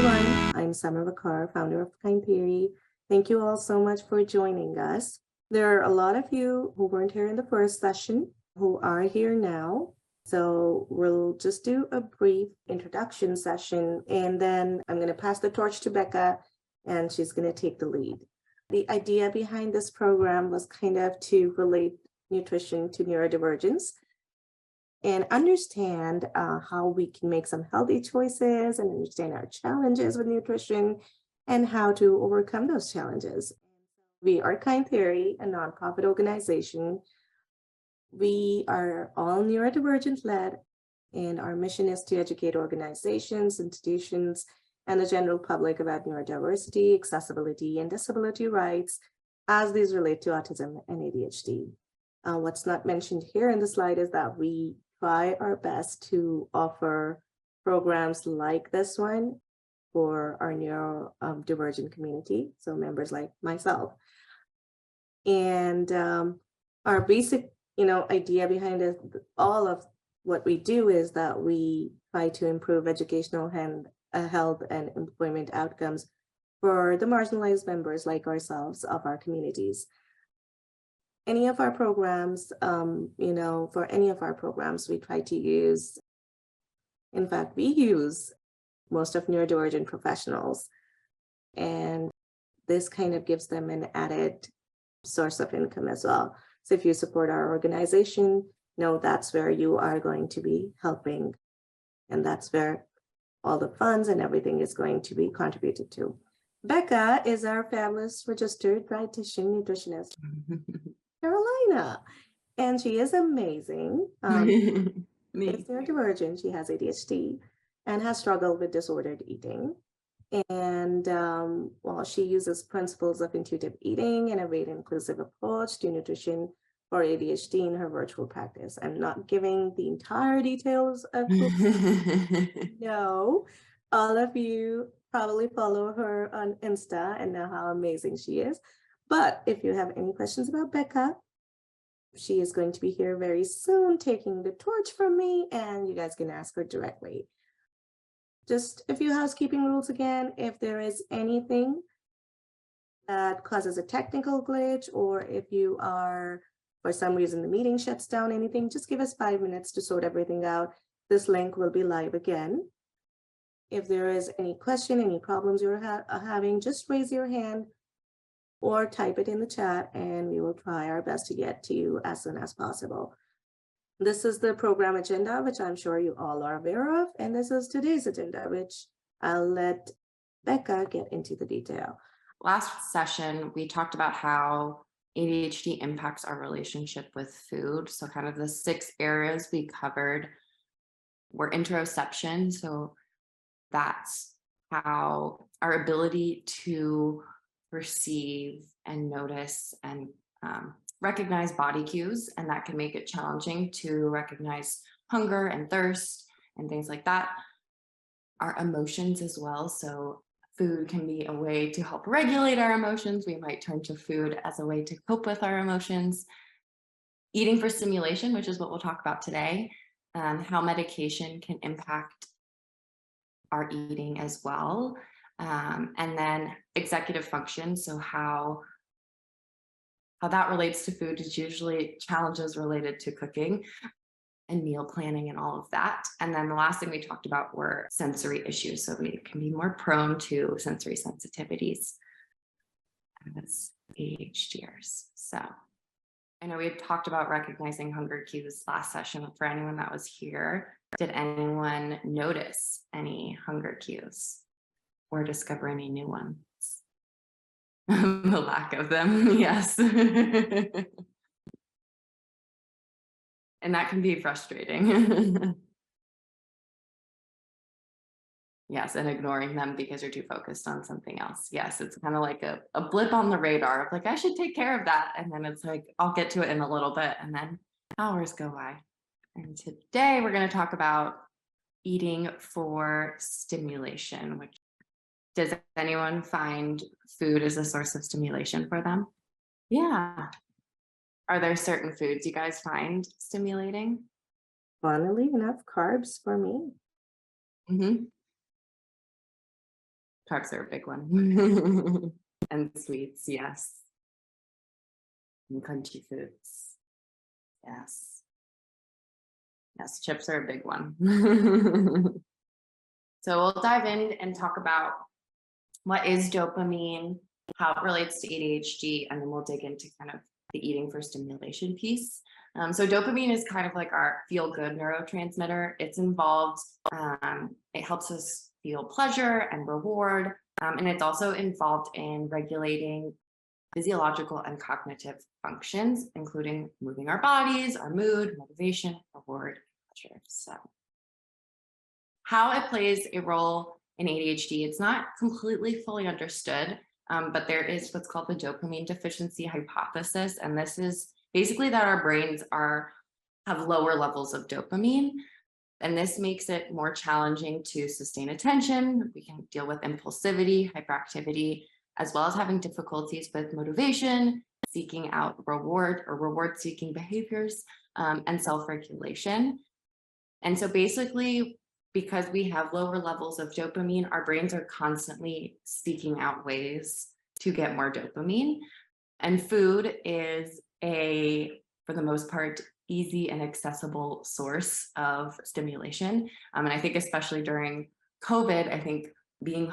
everyone. I'm Summer Vakar, founder of Kind Theory. Thank you all so much for joining us. There are a lot of you who weren't here in the first session who are here now. So we'll just do a brief introduction session, and then I'm going to pass the torch to Becca, and she's going to take the lead. The idea behind this program was kind of to relate nutrition to neurodivergence and understand how we can make some healthy choices and understand our challenges with nutrition and how to overcome those challenges. We are Kind Theory, a nonprofit organization. We are all neurodivergent led, and our mission is to educate organizations, institutions, and the general public about neurodiversity, accessibility, and disability rights as these relate to autism and ADHD. What's not mentioned here in the slide is that we try our best to offer programs like this one for our neurodivergent community, so members like myself. And our basic, idea behind it, all of what we do is that we try to improve educational health and employment outcomes for the marginalized members like ourselves of our communities. Any of our programs, for any of our programs, we try to use, in fact, we use most of neurodivergent professionals, and this kind of gives them an added source of income as well. So if you support our organization, that's where you are going to be helping, and that's where all the funds and everything is going to be contributed to. Becca is our fabulous registered dietitian nutritionist, Carolina, and she is amazing. She's neurodivergent, she has ADHD and has struggled with disordered eating. And while she uses principles of intuitive eating and a weight-inclusive approach to nutrition for ADHD in her virtual practice. I'm not giving the entire details of no, all of you probably follow her on Insta and know how amazing she is. But if you have any questions about Becca, she is going to be here very soon taking the torch from me, and you guys can ask her directly. Just a few housekeeping rules again. If there is anything that causes a technical glitch, or if you are, for some reason, the meeting shuts down, anything, just give us 5 minutes to sort everything out. This link will be live again. If there is any question, any problems you're having, just raise your hand or type it in the chat, and we will try our best to get to you as soon as possible. This is the program agenda, which I'm sure you all are aware of, and this is today's agenda, which I'll let Becca get into the detail. Last session, we talked about how ADHD impacts our relationship with food. So kind of the 6 areas we covered were interoception. So that's how our ability to perceive and notice and recognize body cues, and that can make it challenging to recognize hunger and thirst and things like that. Our emotions as well. So food can be a way to help regulate our emotions. We might turn to food as a way to cope with our emotions. Eating for stimulation, which is what we'll talk about today, how medication can impact our eating as well. And then executive function, so how that relates to food is usually challenges related to cooking and meal planning and all of that. And then the last thing we talked about were sensory issues. So we can be more prone to sensory sensitivities as ADHDers. So I know we had talked about recognizing hunger cues last session. For anyone that was here, did anyone notice any hunger cues or discover any new ones? The lack of them, yes. And that can be frustrating. Yes, and ignoring them because you're too focused on something else. Yes, it's kind of like a blip on the radar of like, I should take care of that. And then it's like, I'll get to it in a little bit, and then hours go by. And today we're going to talk about eating for stimulation, which does anyone find food as a source of stimulation for them? Yeah. Are there certain foods you guys find stimulating? Funnily enough, carbs for me. Mm-hmm. Carbs are a big one. And sweets, yes. And crunchy foods. Yes. Yes, chips are a big one. So we'll dive in and talk about what is dopamine, how it relates to ADHD, and then we'll dig into kind of the eating for stimulation piece. So dopamine is kind of like our feel-good neurotransmitter. It's involved, it helps us feel pleasure and reward, and it's also involved in regulating physiological and cognitive functions, including moving our bodies, our mood, motivation, reward, and pleasure. So how it plays a role in ADHD, it's not completely fully understood, but there is what's called the dopamine deficiency hypothesis. And this is basically that our brains have lower levels of dopamine. And this makes it more challenging to sustain attention. We can deal with impulsivity, hyperactivity, as well as having difficulties with motivation, seeking out reward or reward-seeking behaviors, and self-regulation. And so basically, because we have lower levels of dopamine, our brains are constantly seeking out ways to get more dopamine. And food is for the most part, easy and accessible source of stimulation. And I think especially during COVID, I think being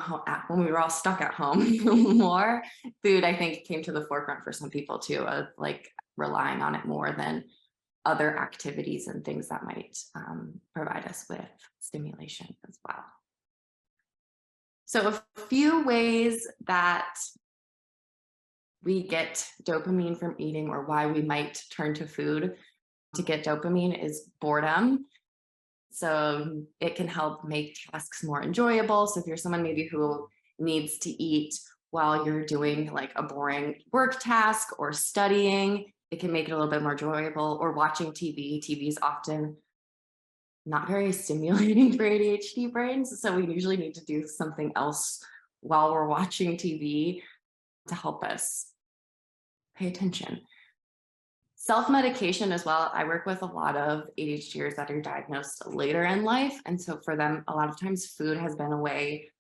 when we were all stuck at home more, food, I think, came to the forefront for some people too, of like relying on it more than other activities and things that might provide us with stimulation as well. So a few ways that we get dopamine from eating, or why we might turn to food to get dopamine, is boredom. So it can help make tasks more enjoyable. So if you're someone maybe who needs to eat while you're doing like a boring work task or studying, it can make it a little bit more enjoyable. Or watching TV. TV is often not very stimulating for ADHD brains. So we usually need to do something else while we're watching TV to help us pay attention. Self-medication as well. I work with a lot of ADHDers that are diagnosed later in life. And so for them, a lot of times food has been a way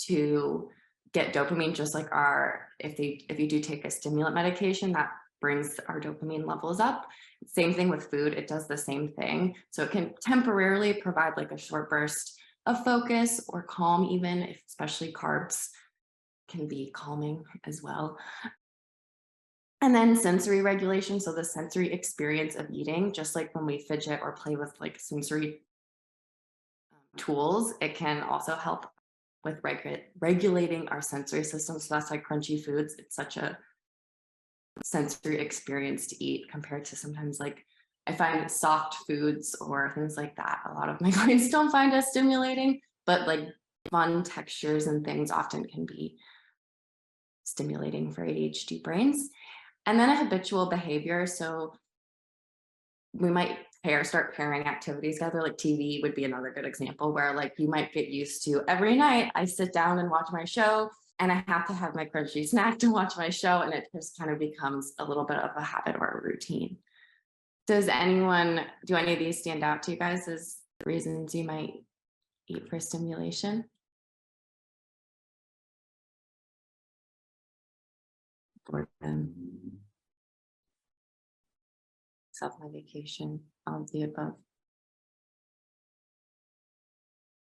to get dopamine, just like if you do take a stimulant medication, that brings our dopamine levels up. Same thing with food, it does the same thing. So it can temporarily provide like a short burst of focus or calm, even especially carbs can be calming as well. And then sensory regulation, so the sensory experience of eating, just like when we fidget or play with like sensory tools, it can also help with regulating our sensory system. So that's like crunchy foods. It's such a sensory experience to eat compared to sometimes like I find soft foods or things like that. A lot of my clients don't find as stimulating, but like fun textures and things often can be stimulating for ADHD brains. And then a habitual behavior. So we might start pairing activities together, like TV would be another good example, where like you might get used to every night I sit down and watch my show and I have to have my crunchy snack to watch my show, and it just kind of becomes a little bit of a habit or a routine. Do any of these stand out to you guys as reasons you might eat for stimulation? Boredom, self-medication, all of the above.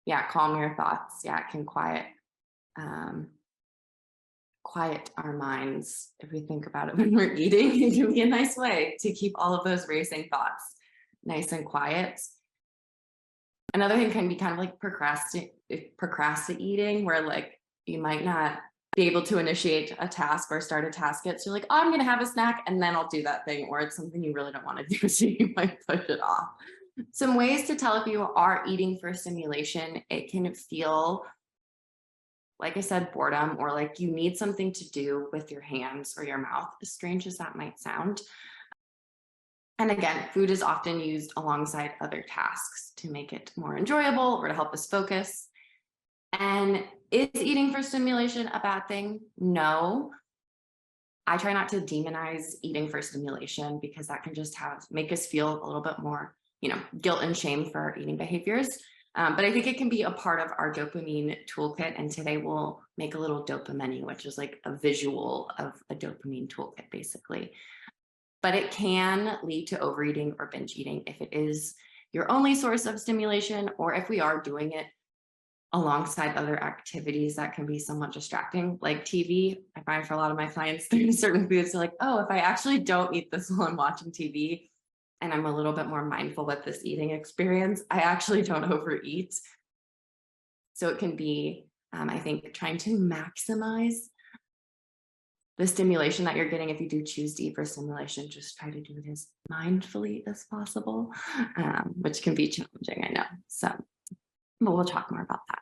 Yeah, calm your thoughts. Yeah, it can quiet our minds. If we think about it when we're eating, it can be a nice way to keep all of those racing thoughts nice and quiet. Another thing can be kind of like procrastinating, where like you might not be able to initiate a task or start a task yet. So you're like, oh, I'm going to have a snack and then I'll do that thing. Or it's something you really don't want to do, so you might push it off. Some ways to tell if you are eating for stimulation: it can feel, like I said, boredom, or like you need something to do with your hands or your mouth, as strange as that might sound. And again, food is often used alongside other tasks to make it more enjoyable or to help us focus. And is eating for stimulation a bad thing? No. I try not to demonize eating for stimulation, because that can just make us feel a little bit more, guilt and shame for our eating behaviors. But I think it can be a part of our dopamine toolkit. And today we'll make a little dopamine, which is like a visual of a dopamine toolkit, basically. But it can lead to overeating or binge eating if it is your only source of stimulation, or if we are doing it alongside other activities that can be somewhat distracting, like TV. I find for a lot of my clients, there's certain foods like, oh, if I actually don't eat this while I'm watching TV, and I'm a little bit more mindful with this eating experience, I actually don't overeat. So it can be, I think, trying to maximize the stimulation that you're getting. If you do choose to eat for stimulation, just try to do it as mindfully as possible, which can be challenging, I know. So, but we'll talk more about that.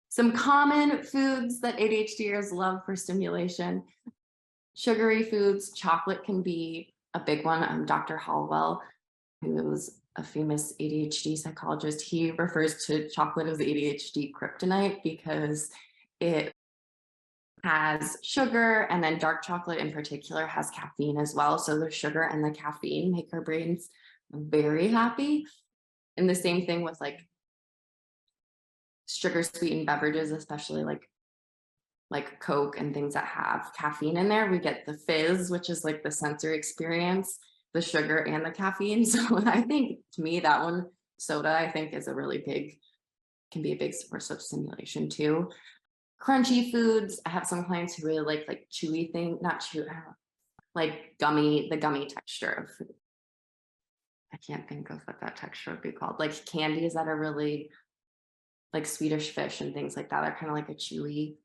Some common foods that ADHDers love for stimulation: sugary foods. Chocolate can be a big one. Dr. Hallwell, who is a famous ADHD psychologist, he refers to chocolate as ADHD kryptonite because it has sugar, and then dark chocolate in particular has caffeine as well. So the sugar and the caffeine make our brains very happy. And the same thing with like sugar sweetened beverages, especially like Coke and things that have caffeine in there. We get the fizz, which is like the sensory experience, the sugar and the caffeine. So I think, to me, that one, soda, I think is can be a big source of stimulation too. Crunchy foods. I have some clients who really like chewy thing, not chewy, like the gummy texture of food. I can't think of what that texture would be called. Like candies that are really like Swedish fish and things like that are kind of like a chewy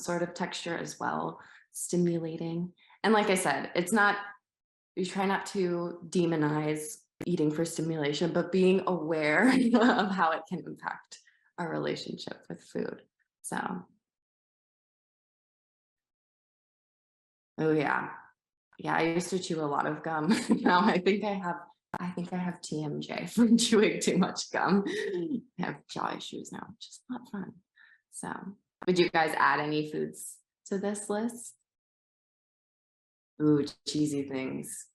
sort of texture as well, stimulating. And like I said, you try not to demonize eating for stimulation, but being aware of how it can impact our relationship with food. So, oh yeah. Yeah, I used to chew a lot of gum. Now I think I have TMJ from chewing too much gum. I have jaw issues now, which is not fun. So, would you guys add any foods to this list? Ooh, cheesy things.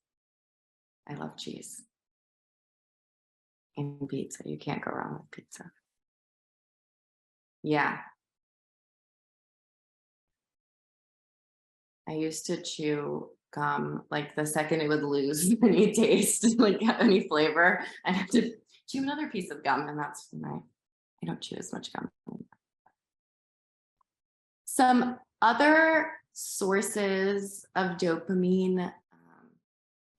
I love cheese. And pizza. You can't go wrong with pizza. Yeah. I used to chew gum like the second it would lose any taste, like any flavor, I'd have to chew another piece of gum, and that's when I don't chew as much gum. Some other sources of dopamine,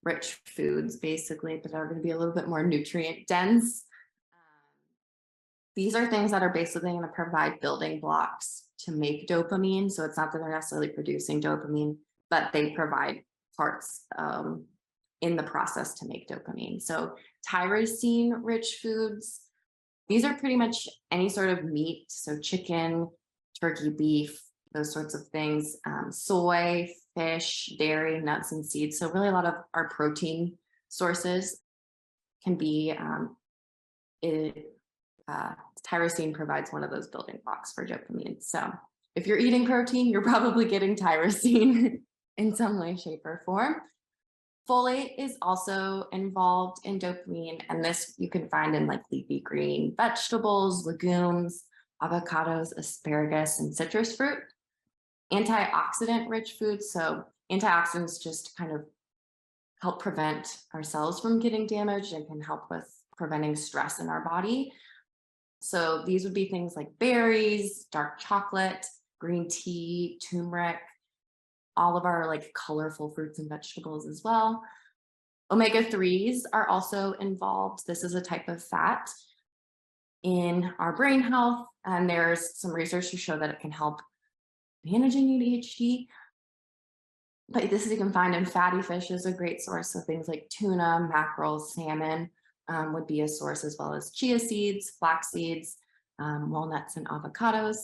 rich foods basically, but are going to be a little bit more nutrient dense. These are things that are basically going to provide building blocks to make dopamine. So it's not that they're necessarily producing dopamine, but they provide parts in the process to make dopamine. So tyrosine rich foods, these are pretty much any sort of meat. So chicken, turkey, beef, those sorts of things, soy, fish, dairy, nuts, and seeds. So really a lot of our protein sources can be, tyrosine provides one of those building blocks for dopamine. So if you're eating protein, you're probably getting tyrosine in some way, shape, or form. Folate is also involved in dopamine, and this you can find in like leafy green vegetables, legumes, avocados, asparagus, and citrus fruit. Antioxidant rich foods. So antioxidants just kind of help prevent our cells from getting damaged and can help with preventing stress in our body. So these would be things like berries, dark chocolate, green tea, turmeric, all of our like colorful fruits and vegetables as well. Omega-3s are also involved. This is a type of fat in our brain health, and there's some research to show that it can help managing ADHD. But this you can find in fatty fish is a great source. So things like tuna, mackerel, salmon would be a source, as well as chia seeds, flax seeds, walnuts, and avocados.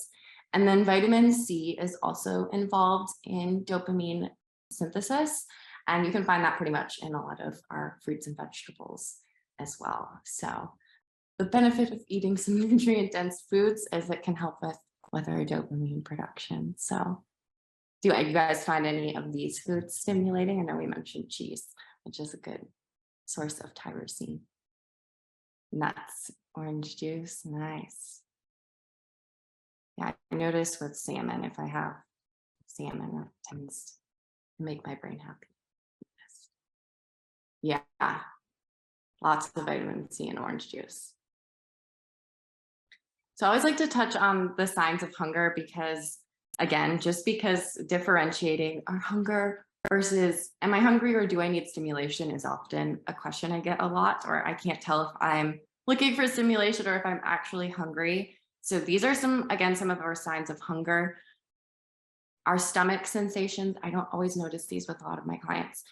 And then vitamin C is also involved in dopamine synthesis. And you can find that pretty much in a lot of our fruits and vegetables as well. So the benefit of eating some nutrient-dense foods is it can help with our dopamine production. So do you guys find any of these foods stimulating? I know we mentioned cheese, which is a good source of tyrosine. Nuts. Orange juice, nice. Yeah, I notice with salmon, if I have salmon, that tends to make my brain happy. Yeah, lots of vitamin C in orange juice. So I always like to touch on the signs of hunger because, again, just because differentiating our hunger versus am I hungry or do I need stimulation is often a question I get a lot, or I can't tell if I'm looking for stimulation or if I'm actually hungry. So these are some of our signs of hunger. Our stomach sensations, I don't always notice these with a lot of my clients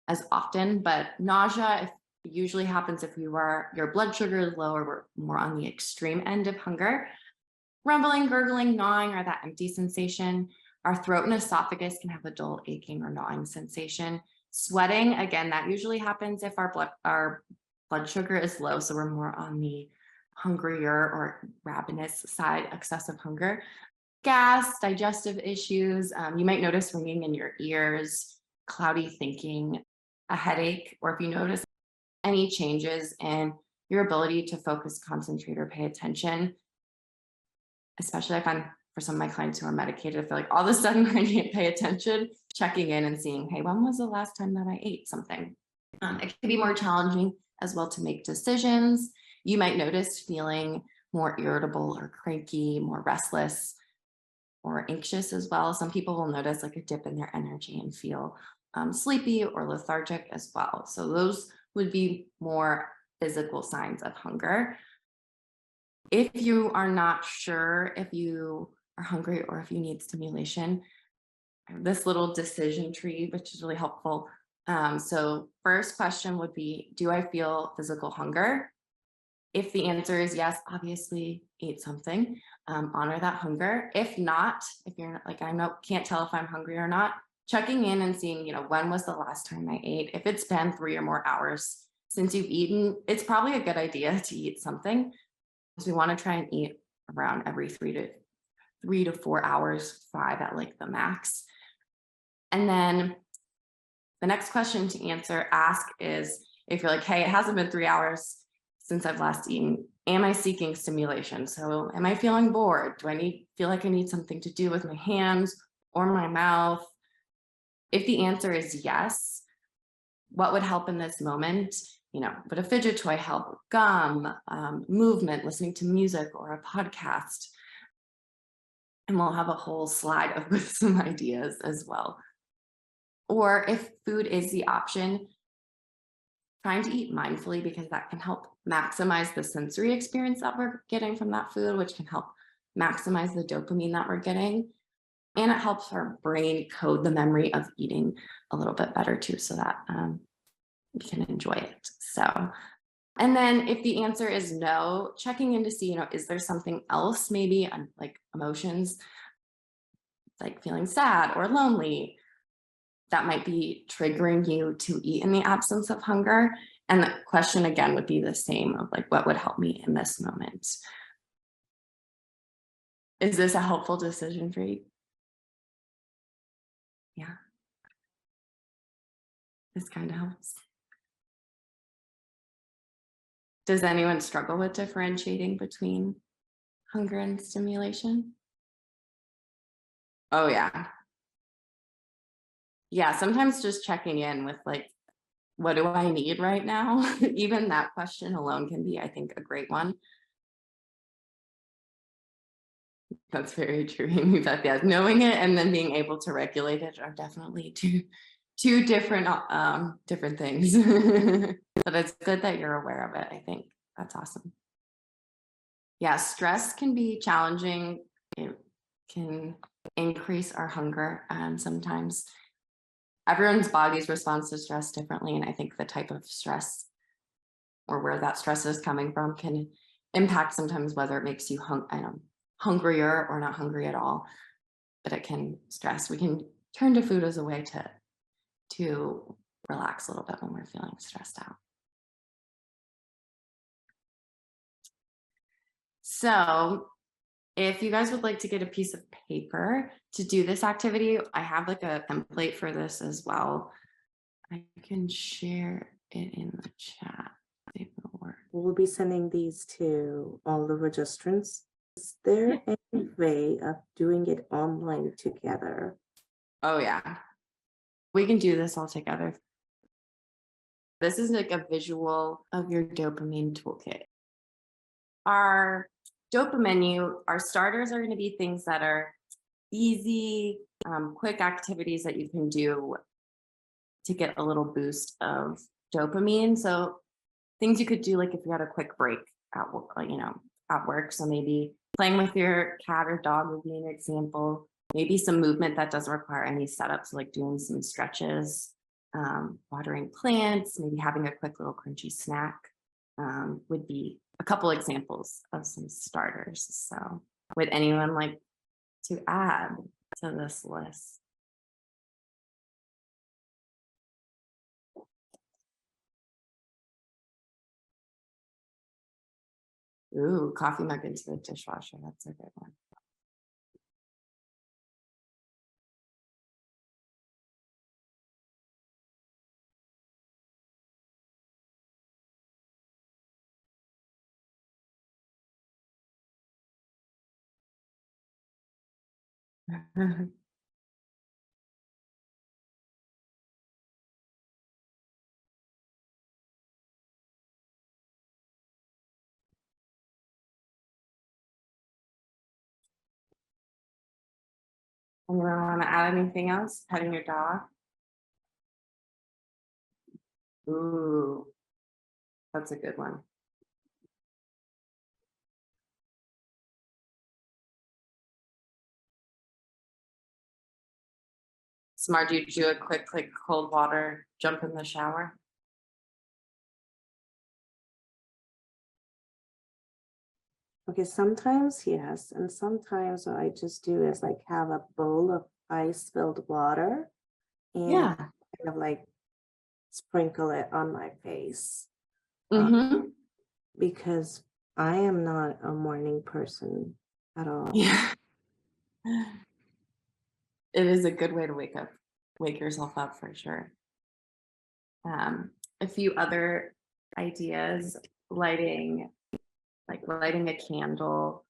as often, but nausea usually happens if your blood sugar is low or we're more on the extreme end of hunger. Rumbling, gurgling, gnawing, or that empty sensation. Our throat and esophagus can have a dull aching or gnawing sensation. Sweating, again, that usually happens if our blood sugar is low, so we're more on the hungrier or ravenous side, excessive hunger. Gas, digestive issues, you might notice ringing in your ears, cloudy thinking, a headache, or if you notice any changes in your ability to focus, concentrate, or pay attention, especially for some of my clients who are medicated, I feel like all of a sudden I can't pay attention, checking in and seeing, hey, when was the last time that I ate something? It can be more challenging as well to make decisions. You might notice feeling more irritable or cranky, more restless or anxious as well. Some people will notice like a dip in their energy and feel sleepy or lethargic as well. So those would be more physical signs of hunger. If you are not sure if you are hungry or if you need stimulation, I have this little decision tree, which is really helpful. So first question would be, do I feel physical hunger? If the answer is yes, obviously eat something, honor that hunger. If not, if you're not, like, can't tell if I'm hungry or not, checking in and seeing, when was the last time I ate? If it's been 3 or more hours since you've eaten, it's probably a good idea to eat something. So we want to try and eat around every 3 to 4 hours, 5 at like the max. And then the next question to ask is, if you're like, hey, it hasn't been 3 hours since I've last eaten, am I seeking stimulation? So am I feeling bored? Do I feel like I need something to do with my hands or my mouth? If the answer is yes, what would help in this moment? Would a fidget toy help? Gum, movement, listening to music or a podcast? And we'll have a whole slide with some ideas as well. Or if food is the option, trying to eat mindfully, because that can help maximize the sensory experience that we're getting from that food, which can help maximize the dopamine that we're getting. And it helps our brain code the memory of eating a little bit better too, so that we can enjoy it. So, and then if the answer is no, checking in to see, is there something else, maybe like emotions, like feeling sad or lonely, that might be triggering you to eat in the absence of hunger. And the question again would be the same of like, what would help me in this moment? Is this a helpful decision for you? Yeah. This kind of helps. Does anyone struggle with differentiating between hunger and stimulation? Oh yeah. Yeah, sometimes just checking in with like, what do I need right now? Even that question alone can be, I think, a great one. That's very true. Yeah, knowing it and then being able to regulate it are definitely two different things. But it's good that you're aware of it. I think that's awesome. Yeah, stress can be challenging. It can increase our hunger. Sometimes everyone's body's responds to stress differently, and I think the type of stress or where that stress is coming from can impact sometimes whether it makes you hungrier or not hungry at all. But it can stress. We can turn to food as a way to relax a little bit when we're feeling stressed out. So if you guys would like to get a piece of paper to do this activity, I have like a template for this as well. I can share it in the chat. we'll be sending these to all the registrants. Is there any way of doing it online together? Oh yeah, we can do this all together. This is like a visual of your dopamine toolkit. Our dopamine menu, our starters are going to be things that are easy, quick activities that you can do to get a little boost of dopamine. So things you could do, like if you had a quick break at work, at work. So maybe playing with your cat or dog would be an example. Maybe some movement that doesn't require any setups, like doing some stretches, watering plants, maybe having a quick little crunchy snack would be a couple examples of some starters. So would anyone like to add to this list? Ooh, coffee mug into the dishwasher. That's a good one. Anyone want to add anything else? Petting your dog? Ooh, that's a good one. Smart, do you do a quick, like cold water, jump in the shower? Okay, sometimes yes, and sometimes what I just do is like have a bowl of ice-filled water and Yeah. kind of like sprinkle it on my face Mm-hmm. because I am not a morning person at all. Yeah. It is a good way to wake yourself up for sure. A few other ideas, lighting a candle,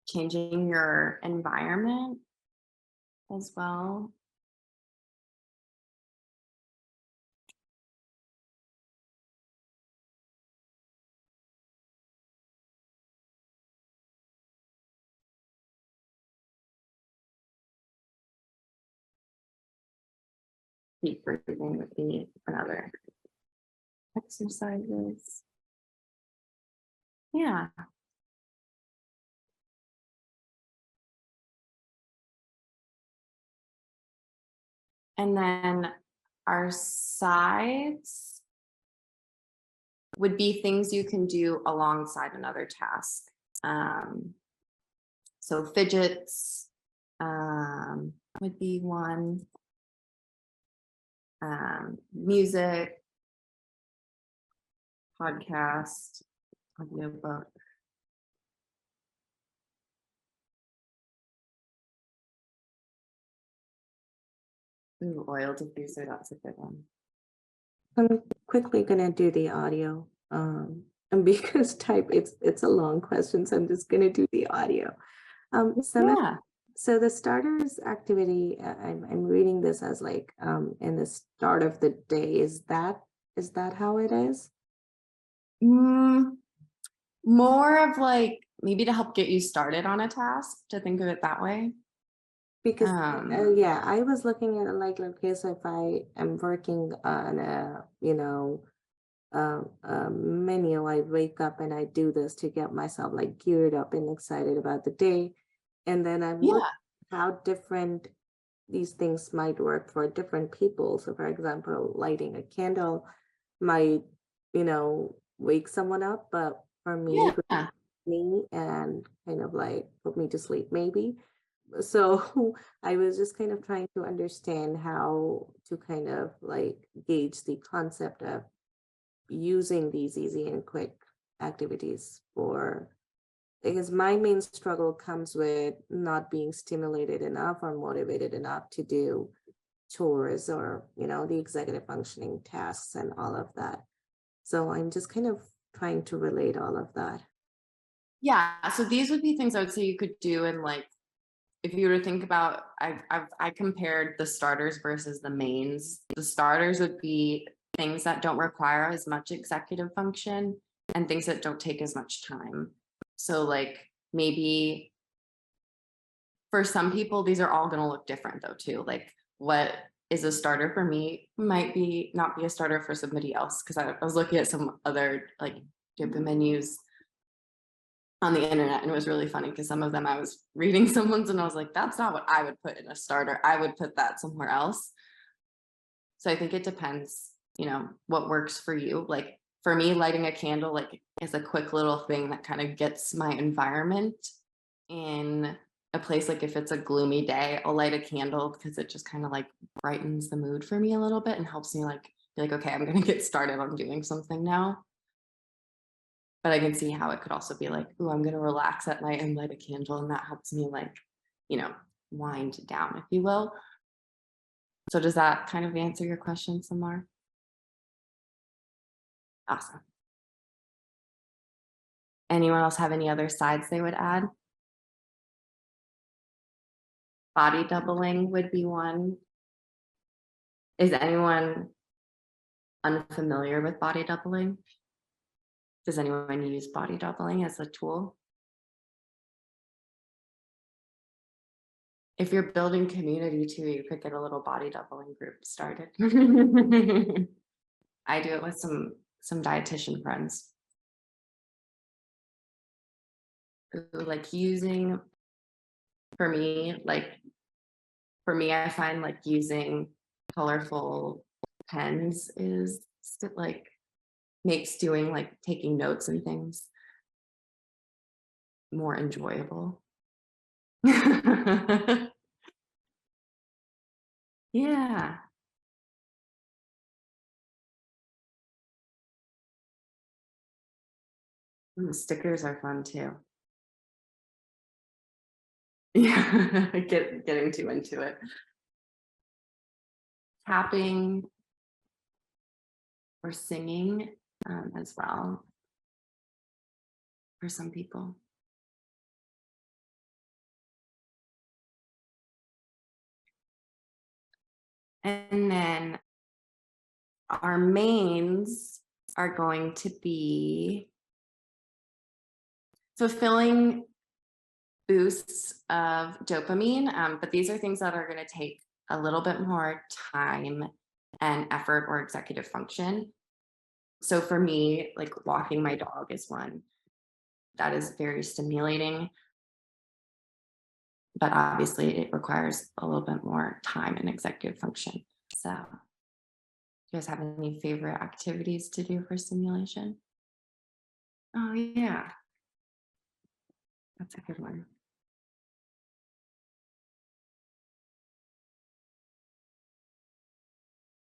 changing your environment as well. Deep breathing would be another exercises. Yeah. And then our sides would be things you can do alongside another task. So fidgets would be one. Music, podcast, audiobook. Ooh, oil diffuser, that's a good one. I'm quickly gonna do the audio. And because it's a long question, so I'm just gonna do the audio. Yeah. So the starters activity, I'm reading this as like in the start of the day. Is that how it is? More of like maybe to help get you started on a task, to think of it that way. Because yeah, I was looking at it like, okay, so if I am working on a menu, I wake up and I do this to get myself like geared up and excited about the day, and then I've looked Yeah. how different these things might work for different people. So for example, lighting a candle might, wake someone up, but for me, Yeah. and kind of like put me to sleep maybe. So I was just kind of trying to understand how to kind of like gauge the concept of using these easy and quick activities for, because my main struggle comes with not being stimulated enough or motivated enough to do chores or, the executive functioning tasks and all of that. So I'm just kind of trying to relate all of that. Yeah, so these would be things I would say you could do in like, if you were to think about, I compared the starters versus the mains. The starters would be things that don't require as much executive function and things that don't take as much time. So like maybe for some people, these are all going to look different though too. Like what is a starter for me might be not be a starter for somebody else. Cause I was looking at some other like dopamine menus on the internet, and it was really funny because some of them I was reading someone's and I was like, that's not what I would put in a starter. I would put that somewhere else. So I think it depends, what works for you. Like for me, lighting a candle like is a quick little thing that kind of gets my environment in a place. Like if it's a gloomy day, I'll light a candle because it just kind of like brightens the mood for me a little bit and helps me like be like, okay, I'm gonna get started on doing something now. But I can see how it could also be like, oh, I'm going to relax at night and light a candle. And that helps me like, wind down, if you will. So does that kind of answer your question some more? Awesome. Anyone else have any other sides they would add? Body doubling would be one. Is anyone unfamiliar with body doubling? Does anyone use body doubling as a tool? If you're building community too, you could get a little body doubling group started. I do it with some dietitian friends who like using, for me, I find like using colorful pens is like makes doing like taking notes and things more enjoyable. Yeah. Ooh, stickers are fun too. Yeah, getting too into it. Tapping or singing as well for some people. And then our mains are going to be fulfilling boosts of dopamine, but these are things that are going to take a little bit more time and effort or executive function. So for me, like walking my dog is one that is very stimulating, but obviously it requires a little bit more time and executive function. So do you guys have any favorite activities to do for stimulation? Oh yeah, that's a good one.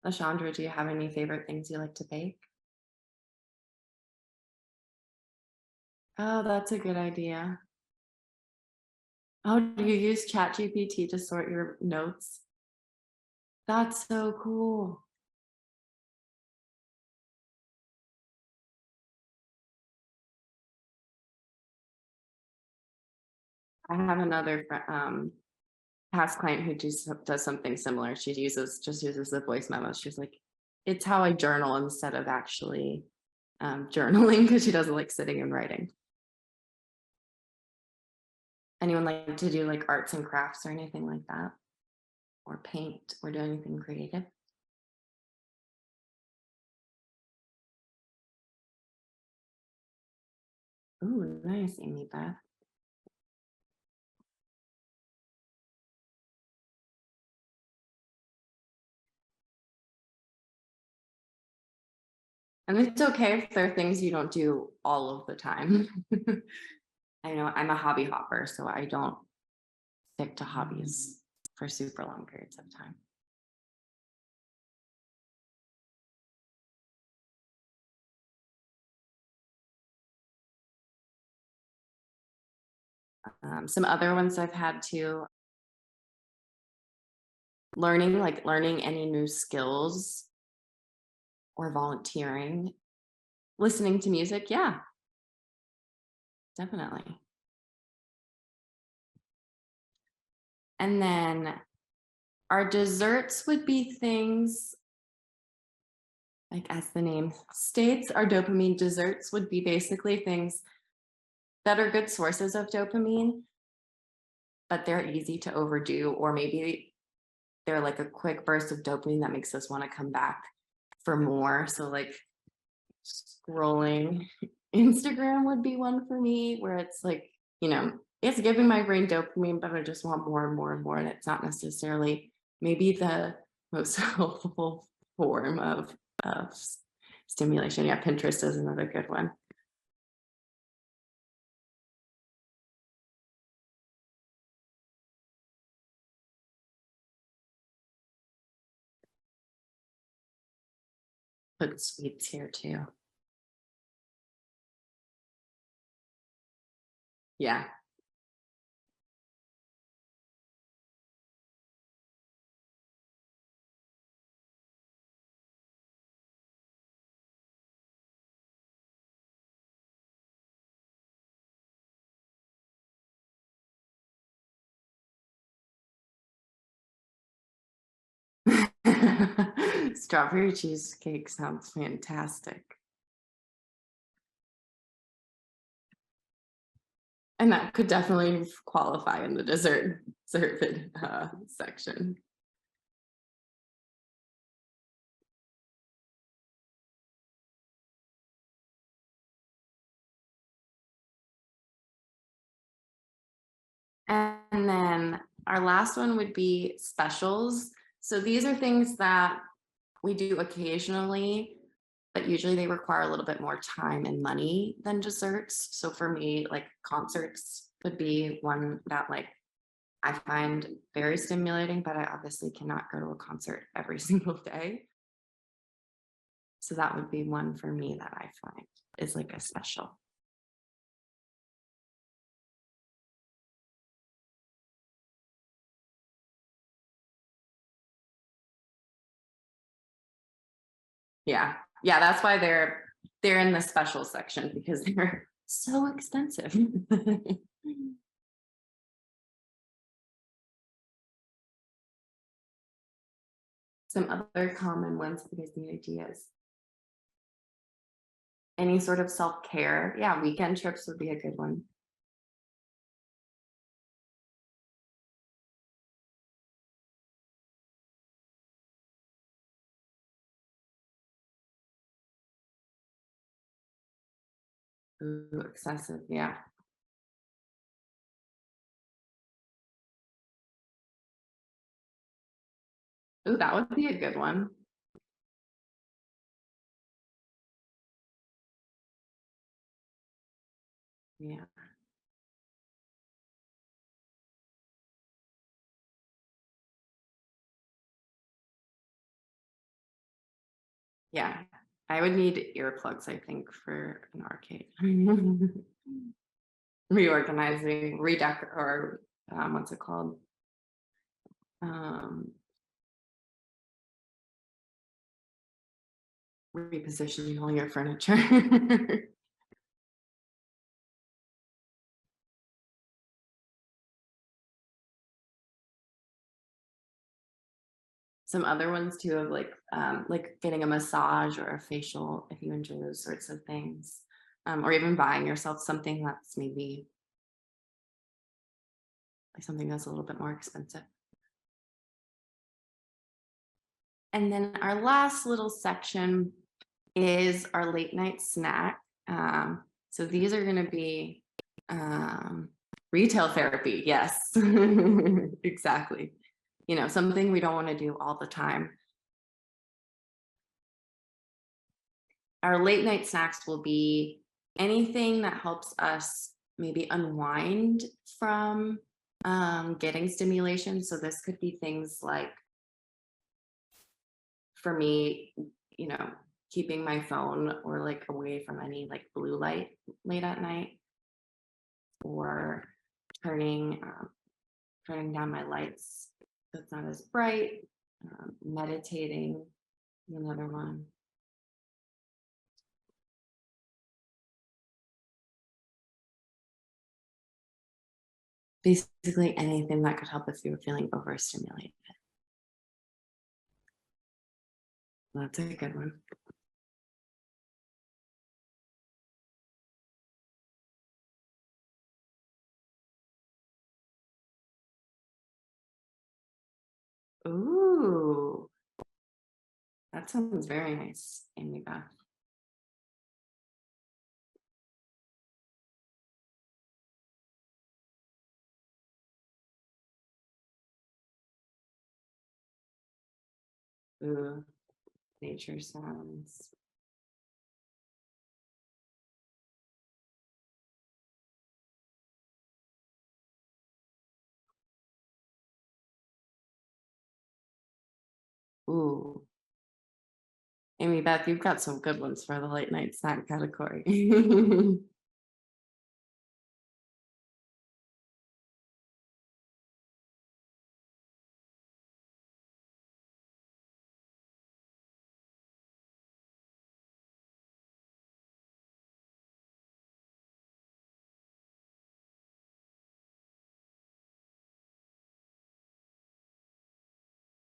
Lashandra, do you have any favorite things you like to bake? Oh, that's a good idea. Oh, do you use ChatGPT to sort your notes? That's so cool. I have another past client who does something similar. She just uses the voice memos. She's like, it's how I journal instead of actually journaling, because she doesn't like sitting and writing. Anyone like to do like arts and crafts or anything like that? Or paint or do anything creative? Ooh, nice, Amy Beth. And it's okay if there are things you don't do all of the time. I know I'm a hobby hopper, so I don't stick to hobbies for super long periods of time. Some other ones I've had too, learning any new skills or volunteering, listening to music. Yeah, definitely. And then our desserts would be things like, as the name states, our dopamine desserts would be basically things that are good sources of dopamine, but they're easy to overdo, or maybe they're like a quick burst of dopamine that makes us want to come back for more. So, like, scrolling Instagram would be one for me, where it's like, it's giving my brain dopamine, but I just want more and more and more. And it's not necessarily maybe the most helpful form of stimulation. Yeah, Pinterest is another good one. Put sweets here too. Yeah. Strawberry cheesecake sounds fantastic. And that could definitely qualify in the dessert section. And then our last one would be specials. So these are things that we do occasionally, but usually they require a little bit more time and money than desserts. So for me, like, concerts would be one that, like, I find very stimulating, but I obviously cannot go to a concert every single day. So that would be one for me that I find is like a special. Yeah. Yeah, that's why they're in the special section, because they're so expensive. Some other common ones, if you guys need ideas. Any sort of self-care. Yeah, weekend trips would be a good one. Ooh, excessive. Yeah. Ooh, that would be a good one. Yeah. Yeah. I would need earplugs, I think, for an arcade. Reorganizing, or what's it called? Um, Repositioning all your furniture. Some other ones too, of like getting a massage or a facial, if you enjoy those sorts of things, or even buying yourself something that's maybe like something that's a little bit more expensive. And then our last little section is our late night snack. So these are going to be retail therapy. Yes, exactly. Something we don't want to do all the time. Our late night snacks will be anything that helps us maybe unwind from getting stimulation. So this could be things like, for me, keeping my phone or like away from any like blue light late at night, or turning down my lights So it's not as bright. Meditating is another one. Basically anything that could help if you were feeling overstimulated. That's a good one. Ooh, that sounds very nice, Amy Beth. Ooh, nature sounds. Ooh, Amy Beth, you've got some good ones for the late night snack category.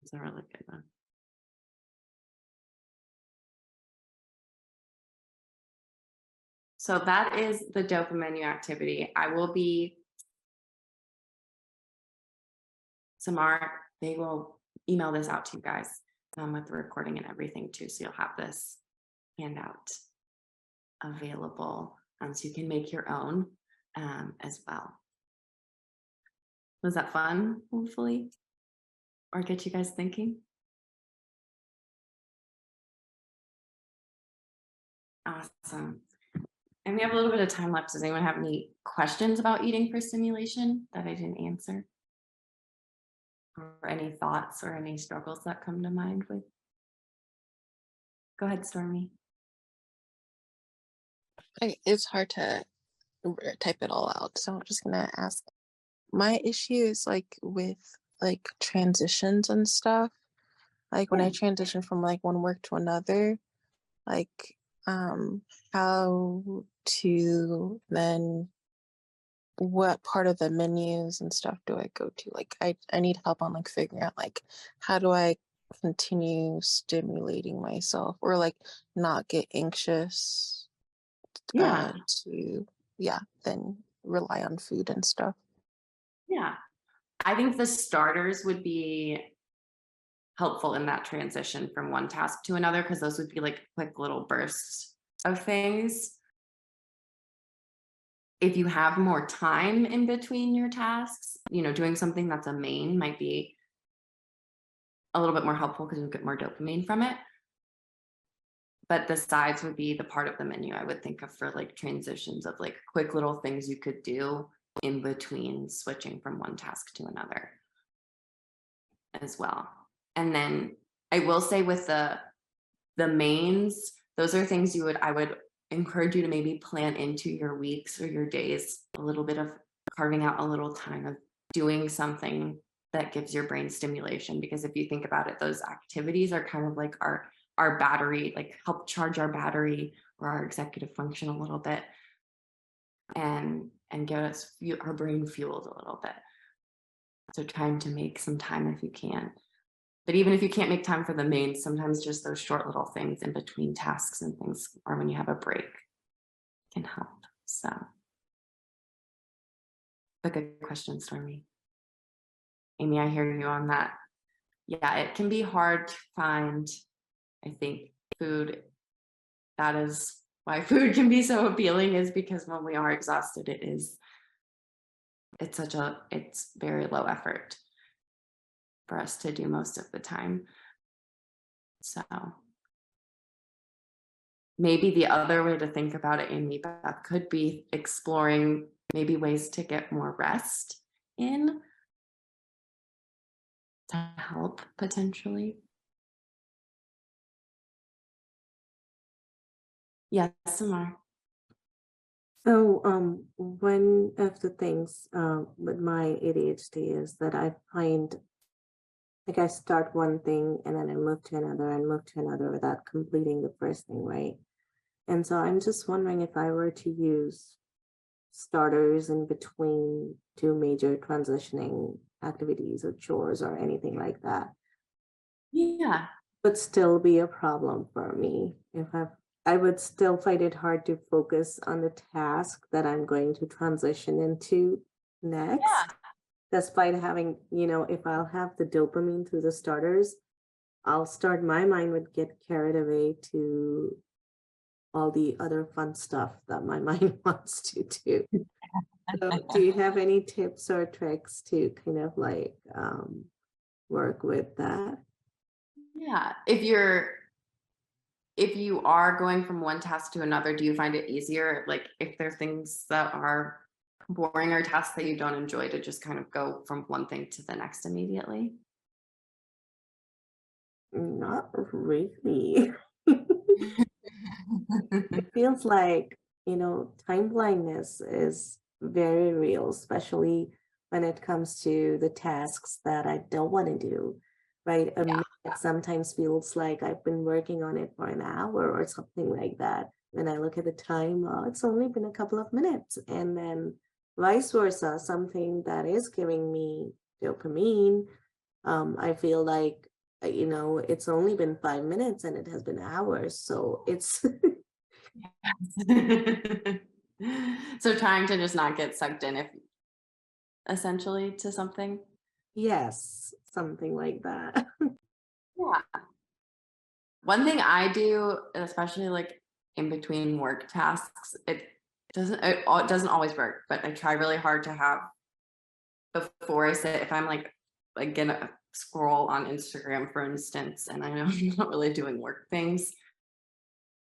It's a really good one. So that is the dopamine activity. I will be Samar, they will email this out to you guys with the recording and everything too. So you'll have this handout available so you can make your own as well. Was that fun, hopefully? Or get you guys thinking? Awesome. And we have a little bit of time left. Does anyone have any questions about eating for stimulation that I didn't answer? Or any thoughts or any struggles that come to mind with? Go ahead, Stormy. It's hard to type it all out, so I'm just gonna ask. My issue is like with like transitions and stuff. Like when I transition from like one work to another, like how to then what part of the menus and stuff do I go to? Like I need help on like figuring out like how do I continue stimulating myself or like not get anxious Yeah. to then rely on food and stuff. Yeah. I think the starters would be helpful in that transition from one task to another, because those would be like quick little bursts of things. If you have more time in between your tasks, doing something that's a main might be a little bit more helpful because you'll get more dopamine from it. But the sides would be the part of the menu I would think of for like transitions of like quick little things you could do in between switching from one task to another as well. And then I will say with the mains, those are things I would encourage you to maybe plan into your weeks or your days, a little bit of carving out a little time of doing something that gives your brain stimulation. Because if you think about it, those activities are kind of like our battery, like help charge our battery or our executive function a little bit and get us our brain fueled a little bit. So trying to make some time if you can. But even if you can't make time for the main, sometimes just those short little things in between tasks and things, or when you have a break, can help. So, a good question, Stormy. Amy, I hear you on that. Yeah, it can be hard to find, I think, food. That is why food can be so appealing, is because when we are exhausted, it's very low effort for us to do most of the time. So maybe the other way to think about it, Amy Beth, could be exploring maybe ways to get more rest in to help potentially. Yes, Samar. So, one of the things with my ADHD is that I find like I start one thing and then I move to another and move to another without completing the first thing, right? And so I'm just wondering if I were to use starters in between two major transitioning activities or chores or anything like that Yeah. would still be a problem for me. If I would still find it hard to focus on the task that I'm going to transition into next, despite having, if I'll have the dopamine through the starters, my mind would get carried away to all the other fun stuff that my mind wants to do. So do you have any tips or tricks to kind of like work with that? Yeah. If you are going from one task to another, do you find it easier? Like if there are things that are boring or tasks that you don't enjoy to just kind of go from one thing to the next immediately? Not really. It feels like, time blindness is very real, especially when it comes to the tasks that I don't want to do, right? Yeah. It sometimes feels like I've been working on it for an hour or something like that. When I look at the time, oh, it's only been a couple of minutes. And then vice versa, something that is giving me dopamine, I feel like, it's only been 5 minutes and it has been hours. So it's So trying to just not get sucked in if essentially to something. Yes, something like that. Yeah. One thing I do, especially like in between work tasks, it doesn't always work, but I try really hard to have before I sit, if I'm like gonna scroll on Instagram, for instance, and I know I'm not really doing work things,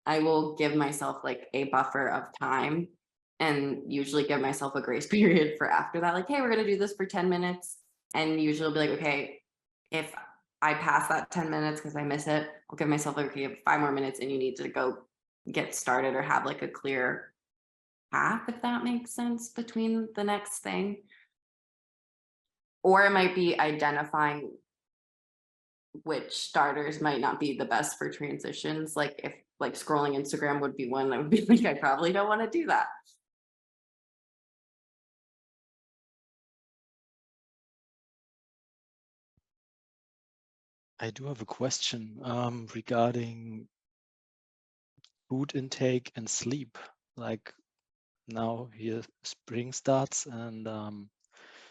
I will give myself like a buffer of time and usually give myself a grace period for after that. Like, hey, we're gonna do this for 10 minutes. And usually I'll be like, okay, if I pass that 10 minutes because I miss it, I'll give myself like, okay, you have 5 more minutes and you need to go get started or have like a clear path, if that makes sense, between the next thing. Or it might be identifying which starters might not be the best for transitions. Like if like scrolling Instagram would be one, I would be like, I probably don't want to do that. I do have a question regarding food intake and sleep. Like now here spring starts and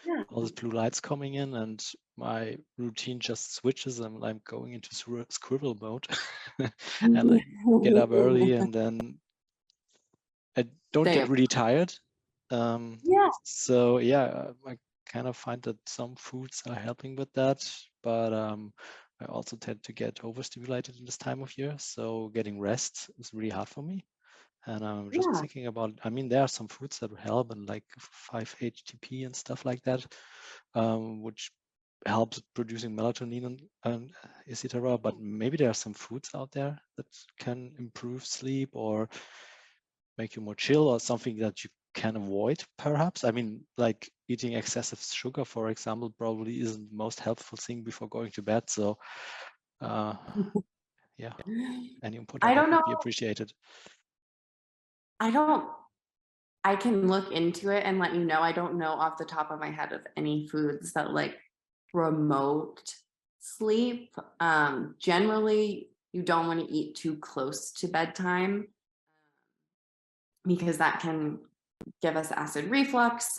Yeah. all these blue lights coming in and my routine just switches and I'm going into squirrel mode and I get up early and then I don't Stay get up. really tired. Yeah. So yeah, I kind of find that some foods are helping with that, but I also tend to get overstimulated in this time of year. So getting rest is really hard for me. And I'm just Yeah. thinking about, I mean, there are some foods that help and like 5-HTP and stuff like that, which helps producing melatonin and etc. But maybe there are some foods out there that can improve sleep or make you more chill or something that you can avoid perhaps. I mean, like eating excessive sugar, for example, probably isn't the most helpful thing before going to bed. So uh, yeah, any input on I that don't would know. be appreciated. I don't, I can look into it and let you know. I don't know off the top of my head of any foods that like promote sleep. Generally, you don't want to eat too close to bedtime because that can give us acid reflux.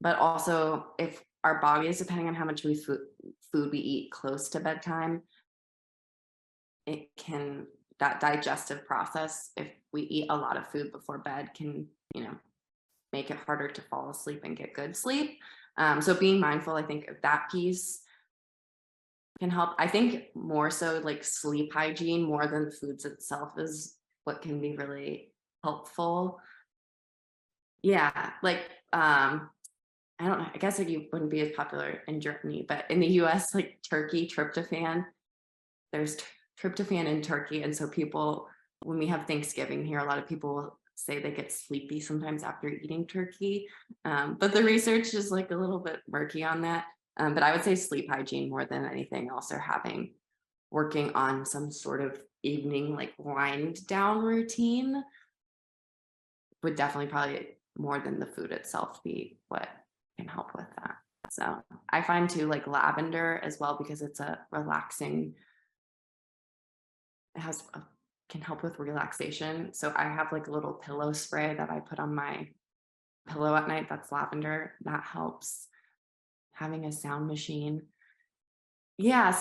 But also, if our bodies, depending on how much food we eat close to bedtime, it can that digestive process, if we eat a lot of food before bed, can make it harder to fall asleep and get good sleep. So being mindful, I think, of that piece can help. I think more so like sleep hygiene more than the foods itself is what can be really helpful. Yeah, like I don't know, I guess like you wouldn't be as popular in Germany, but in the US, like turkey, tryptophan, there's tryptophan in turkey. And so people, when we have Thanksgiving here, a lot of people will say they get sleepy sometimes after eating turkey. But the research is like a little bit murky on that. But I would say sleep hygiene more than anything else, or working on some sort of evening like wind down routine would definitely probably more than the food itself be what can help with that. So I find too like lavender as well, because it's a relaxing, can help with relaxation. So I have like a little pillow spray that I put on my pillow at night that's lavender. That helps. Having a sound machine. Yeah,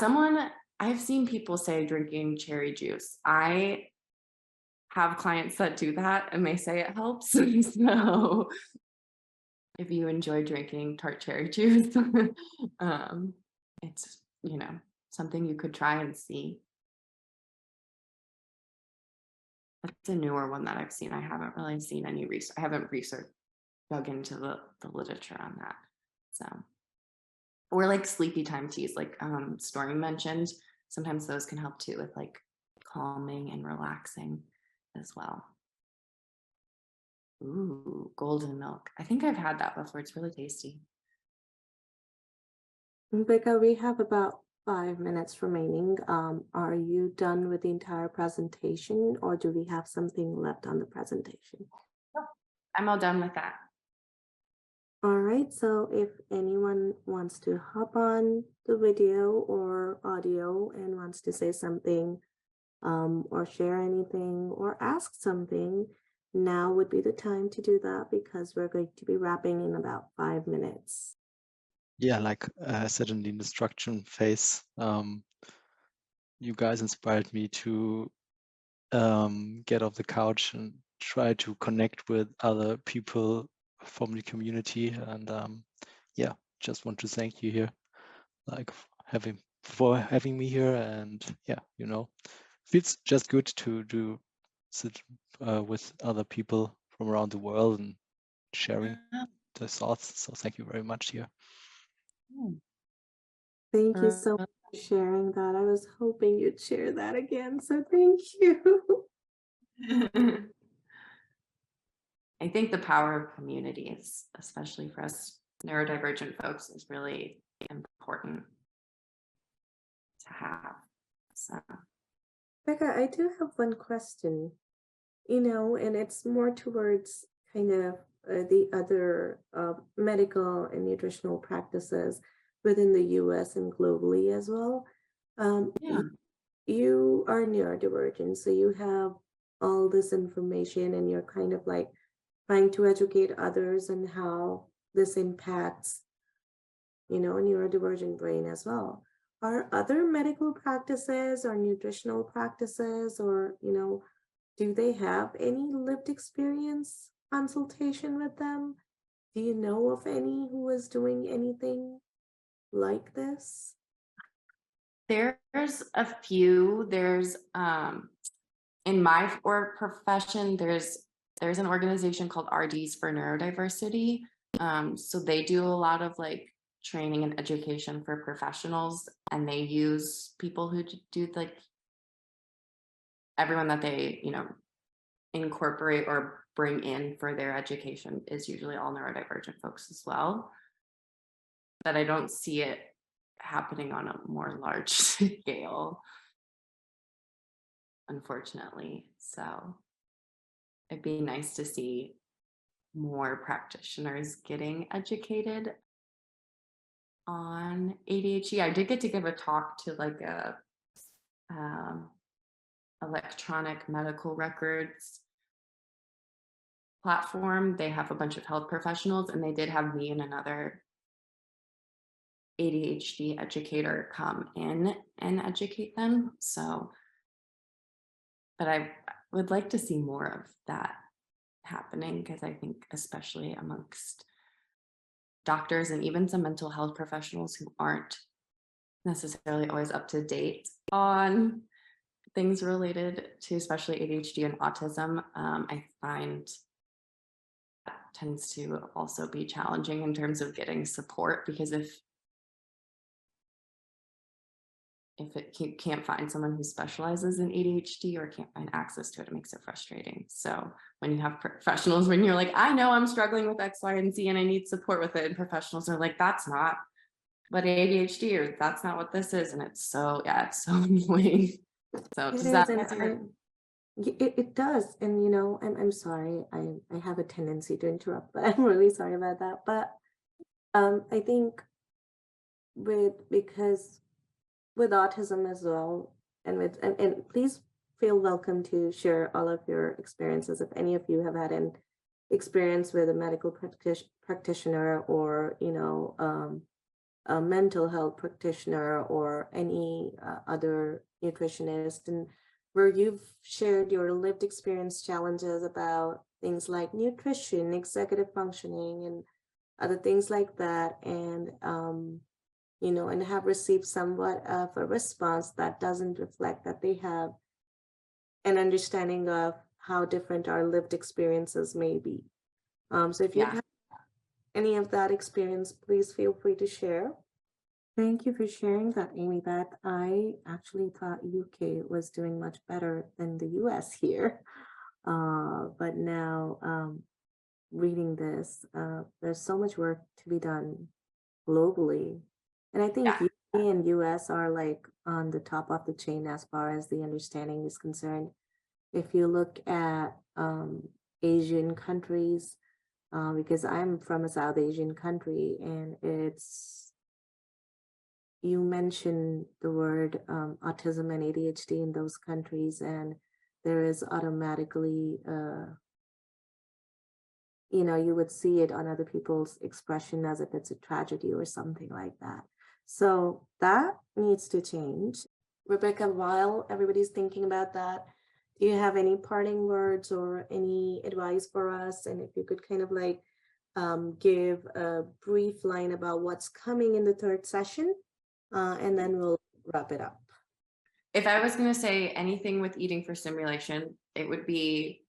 I've seen people say drinking cherry juice. I have clients that do that and they say it helps. So if you enjoy drinking tart cherry juice, it's, something you could try and see. That's a newer one that I've seen. I haven't really seen any research. I haven't dug into the literature on that. So, or like sleepy time teas, like Stormy mentioned. Sometimes those can help too with like calming and relaxing as well. Ooh, golden milk. I think I've had that before. It's really tasty. Becca, we have about 5 minutes remaining. Are you done with the entire presentation, or do we have something left on the presentation? I'm all done with that. All right, so if anyone wants to hop on the video or audio and wants to say something, or share anything or ask something, now would be the time to do that, because we're going to be wrapping in about 5 minutes. Yeah, like I said in the instruction phase, you guys inspired me to get off the couch and try to connect with other people from the community. And yeah, just want to thank you here, like for having me here. And yeah, feels just good to sit with other people from around the world and sharing the thoughts. So thank you very much here. Thank you so much for sharing that. I was hoping you'd share that again, so thank you. I think the power of community is, especially for us neurodivergent folks, is really important to have. So, Becca, I do have one question, and it's more towards kind of the other medical and nutritional practices within the US and globally as well. yeah. You are neurodivergent, so you have all this information and you're kind of like trying to educate others on how this impacts, a neurodivergent brain as well. Are other medical practices or nutritional practices, or, do they have any lived experience consultation with them? Do you know of any who is doing anything like this? There's a few. There's in my profession, there's an organization called RDs for Neurodiversity. So they do a lot of like training and education for professionals, and they use people who do like everyone that they incorporate or bring in for their education is usually all neurodivergent folks as well. But I don't see it happening on a more large scale, unfortunately. So it'd be nice to see more practitioners getting educated on ADHD. I did get to give a talk to like a electronic medical records platform. They have a bunch of health professionals, and they did have me and another ADHD educator come in and educate them. So, but I would like to see more of that happening, because I think especially amongst doctors and even some mental health professionals who aren't necessarily always up to date on things related to especially ADHD and autism, I find that tends to also be challenging in terms of getting support, because if you can't find someone who specializes in ADHD or can't find access to it, it makes it frustrating. So when you have professionals, when you're like, I know I'm struggling with X, Y, and Z, and I need support with it, and professionals are like, that's not but ADHD, or that's not what this is. And it's so, yeah, it's so annoying. So It does is, that and answer? it does. And I'm sorry. I have a tendency to interrupt, but I'm really sorry about that. But I think because with autism as well, and please feel welcome to share all of your experiences if any of you have had an experience with a medical practitioner, or a mental health practitioner, or any other nutritionist, and where you've shared your lived experience challenges about things like nutrition, executive functioning, and other things like that, and have received somewhat of a response that doesn't reflect that they have an understanding of how different our lived experiences may be. So if you've Yeah. had any of that experience, please feel free to share. Thank you for sharing that, Amy Beth. I actually thought UK was doing much better than the US here. But now, reading this, there's so much work to be done globally. And I think Yeah. UK and US are like on the top of the chain as far as the understanding is concerned. If you look at Asian countries, because I'm from a South Asian country, and you mention the word autism and ADHD in those countries, and there is automatically, you would see it on other people's expression as if it's a tragedy or something like that. So that needs to change. Rebecca, while everybody's thinking about that, do you have any parting words or any advice for us? And if you could kind of like give a brief line about what's coming in the third session, and then we'll wrap it up. If I was going to say anything with eating for stimulation, it would be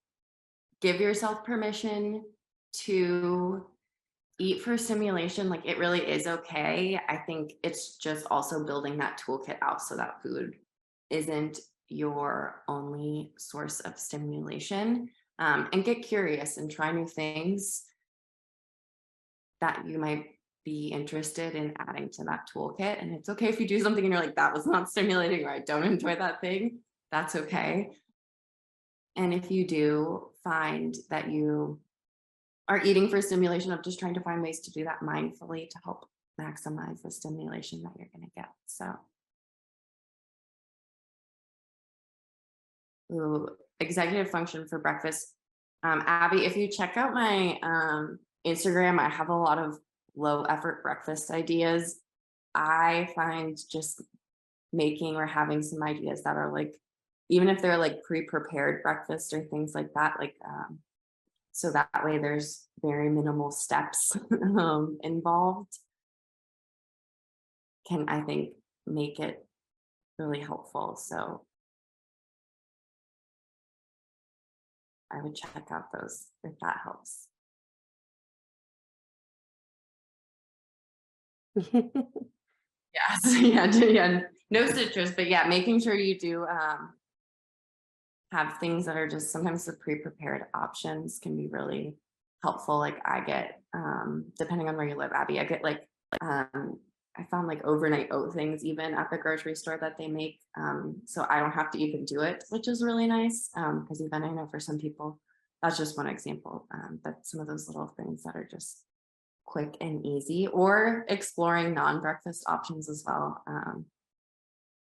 give yourself permission to eat for stimulation. Like, it really is okay. I think it's just also building that toolkit out so that food isn't your only source of stimulation, and get curious and try new things that you might be interested in adding to that toolkit. And it's okay if you do something and you're like, that was not stimulating, or I don't enjoy that thing. That's okay. And if you do find that you are eating for stimulation, of just trying to find ways to do that mindfully to help maximize the stimulation that you're going to get. So, executive function for breakfast. Abby, if you check out my Instagram, I have a lot of low effort breakfast ideas. I find just making or having some ideas that are like, even if they're like pre-prepared breakfast or things like that, like so that way there's very minimal steps involved, can, I think, make it really helpful. So I would check out those if that helps. Yes, yeah, no citrus, but yeah, making sure you do have things that are just, sometimes the pre-prepared options can be really helpful. Like I get, depending on where you live, Abby, I get like, I found like overnight oat things even at the grocery store that they make. So I don't have to even do it, which is really nice. Because even I know for some people, that's just one example, but some of those little things that are just quick and easy, or exploring non-breakfast options as well,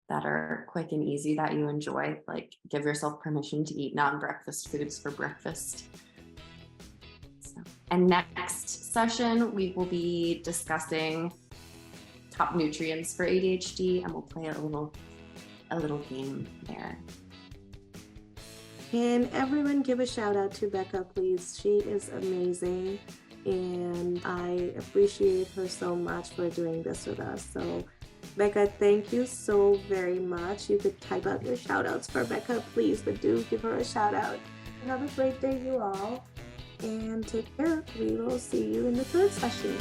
that are quick and easy that you enjoy. Like, give yourself permission to eat non-breakfast foods for breakfast. So, and next session, we will be discussing top nutrients for ADHD, and we'll play a little game there. Can everyone give a shout out to Becca, please? She is amazing, and I appreciate her so much for doing this with us. So Becca, thank you so very much. You could type out your shout outs for Becca, please, but do give her a shout out. Have a great day, you all, and take care. We will see you in the third session.